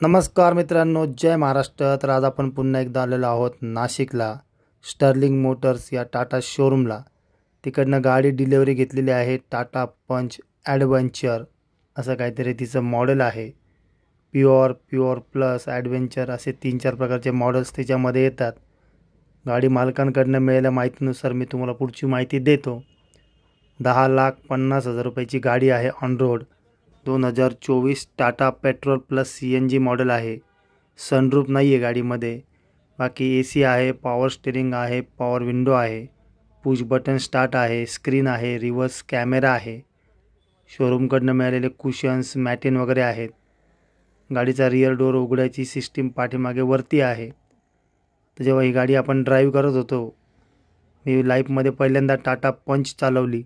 नमस्कार मित्रांनो, जय महाराष्ट्र। तर आज आपण पुन्हा एकदा आलेलो आहोत नाशिकला स्टर्लिंग मोटर्स या टाटा शोरूमला। तिकडनं गाडी डिलिव्हरी घेतलेली आहे। टाटा पंच ॲडव्हेंचर असं काहीतरी तिचं मॉडेल आहे। प्युअर प्लस ॲडव्हेंचर असे 3-4 प्रकारचे मॉडेल्स त्याच्यामध्ये येतात। गाडी मालकांकडनं मिळालेल्या माहितीनुसार मी तुम्हाला पुढची माहिती देतो। 10,50,000 रुपयाची गाडी आहे on road. 2024 Tata petrol plus CNG model आहे। सनरूफ नाही आहे गाडीमध्ये। बाकी AC आहे, पॉवर स्टीअरिंग आहे, पॉवर विंडो आहे, पुश बटन स्टार्ट आहे, स्क्रीन आहे, रिव्हर्स कॅमेरा आहे, शोरूमकडनं मिळालेले कुशन्स मॅटिन वगैरे आहेत। गाडीचा रिअर डोअर उघडायची सिस्टीम पाठीमागे वरती आहे। तर जेव्हा ही गाडी आपण ड्राईव्ह करत होतो, मी लाईफमध्ये पहिल्यांदा टाटा पंच चालवली।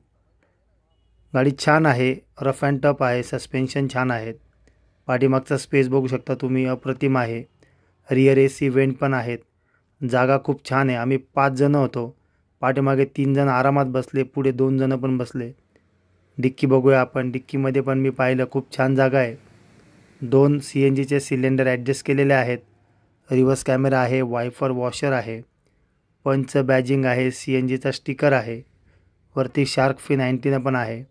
गाडी छान आहे, रफ अँड टफ आहे, सस्पेन्शन छान आहेत। पाठीमागचा स्पेस बघू शकता तुम्ही, अप्रतिम आहे। रिअर AC वेंट पण आहेत। जागा खूप छान आहे। आम्ही 5 जण होतो। पाठीमागे 3 जण आरामात बसले, पुढे 2 जण पण बसले। डिक्की बघूया आपण। डिक्कीमध्ये पण मी पाहिलं, खूप छान जागा आहे। 2 CNGचे सिलेंडर ॲडजस्ट केलेले आहेत। रिव्हर्स कॅमेरा आहे, वायफर वॉशर आहे, पंचचं बॅजिंग आहे, CNGचा स्टिकर आहे, वरती शार्क फिन अँटिना पण आहे।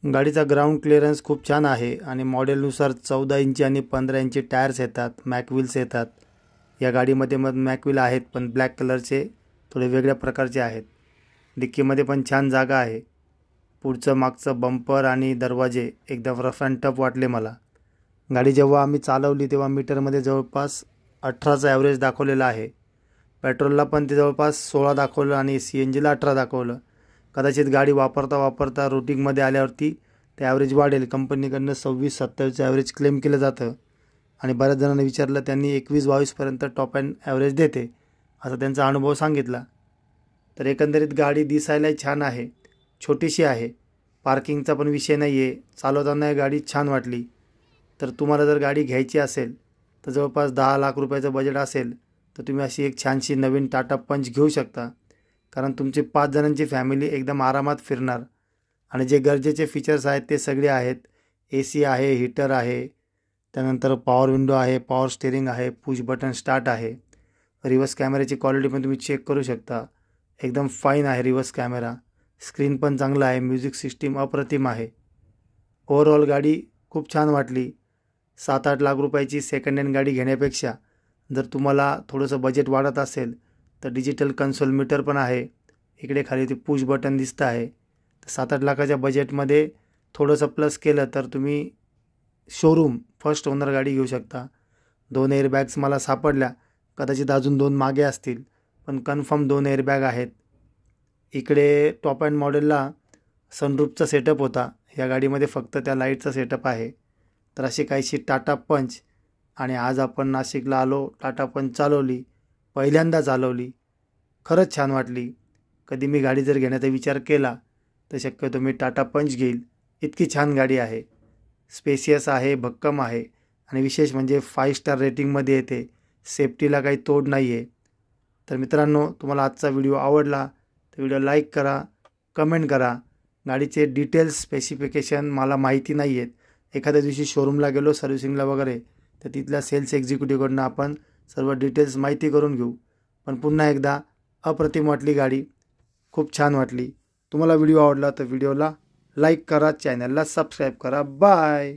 गाडीचा ग्राउंड क्लिअरन्स खूप छान आहे आणि मॉडेलनुसार 14 इंची आणि 15 इंची टायर्स येतात, मॅकव्हील्स येतात। या गाडीमध्ये मॅकव्हील आहेत, पण ब्लॅक कलरचे थोडे वेगळ्या प्रकारचे आहेत। डिक्कीमध्ये पण छान जागा आहे। पुढचं मागचं बंपर आणि दरवाजे एकदम रफ अँड टफ वाटले मला। गाडी जेव्हा आम्ही चालवली तेव्हा मीटरमध्ये जवळपास 18चा ॲव्हरेज दाखवलेला आहे। पेट्रोलला पण ते जवळपास 16 दाखवलं आणि CNGला 18 दाखवलं। कदाचित गाडी वापरता रुटीनमध्ये आल्यावरती ते ॲव्हरेज वाढेल। कंपनीकडनं 26-27चं ॲव्हरेज क्लेम केलं जातं आणि बऱ्याच जणांनी विचारलं, त्यांनी 21-22पर्यंत टॉप अँड ॲव्हरेज देते असा त्यांचा अनुभव सांगितला। तर एकंदरीत गाडी दिसायलाही छान आहे, छोटीशी आहे, पार्किंगचा पण विषय नाही आहे। चालवताना गाडी छान वाटली। तर तुम्हाला जर गाडी घ्यायची असेल तर जवळपास 10 लाख रुपयाचं बजेट असेल तर तुम्ही अशी एक छानशी नवीन टाटा पंच घेऊ शकता। कारण तुमची 5 जणांची फॅमिली एकदम आरामात फिरणार आणि जे गरजेचे फीचर्स आहेत ते सगळे आहेत। AC आहे, हीटर आहे, त्यानंतर पॉवर विंडो आहे, पॉवर स्टीअरिंग आहे, पुश बटन स्टार्ट आहे। रिव्हर्स कॅमेऱ्याची क्वालिटी पण तुम्ही चेक करू शकता, एकदम फाईन आहे रिव्हर्स कॅमेरा। स्क्रीन पण चांगला आहे, म्युझिक सिस्टीम अप्रतिम आहे। ओव्हरऑल गाडी खूप छान वाटली। 7-8 लाख रुपयाची सेकंड हँड गाडी घेण्यापेक्षा जर तुम्हाला थोडंसं बजेट वाढत असेल तर डिजिटल कन्सोल मीटर पण आहे। इकडे खाली ते पुश बटन दिसतं आहे। तर 7-8 लाखाच्या बजेटमध्ये थोडंसं प्लस केलं तर तुम्ही शोरूम फर्स्ट ओनर गाडी घेऊ शकता। 2 एअरबॅग्स मला सापडल्या, कदाचित अजून 2 मागे असतील, पण कन्फर्म 2 एअरबॅग आहेत। इकडे टॉप अँड मॉडेलला सनरूफचा सेटअप होता, या गाडीमध्ये फक्त त्या लाईटचा सेटअप आहे। तर अशी काहीशी टाटा पंच आणि आज आपण नाशिकला आलो, टाटा पंच चालवली, पहिल्यांदा चालवली, खरंच छान वाटली। कधी मी गाडी जर घेण्याचा विचार केला तर शक्यतो मी टाटा पंच घेईल। इतकी छान गाडी आहे, स्पेसियस आहे, भक्कम आहे आणि विशेष म्हणजे 5 स्टार रेटिंगमध्ये येते। सेफ्टीला काही तोड नाही आहे। तर मित्रांनो, तुम्हाला आजचा व्हिडिओ आवडला तर व्हिडिओ लाईक करा, कमेंट करा। गाडीचे डिटेल्स स्पेसिफिकेशन मला माहिती नाही आहेत। एखाद्या दिवशी शोरूमला गेलो सर्व्हिसिंगला वगैरे तर तिथल्या सेल्स एक्झिक्युटिव्हकडनं आपण सर्व डिटेल्स माहिती करून घेऊ। पण पुन्हा एकदा अप्रतिम वाटली गाडी, खूप छान वाटली। तुम्हाला व्हिडिओ आवडला तर व्हिडिओला लाईक करा, चॅनलला सबस्क्राईब करा। बाय।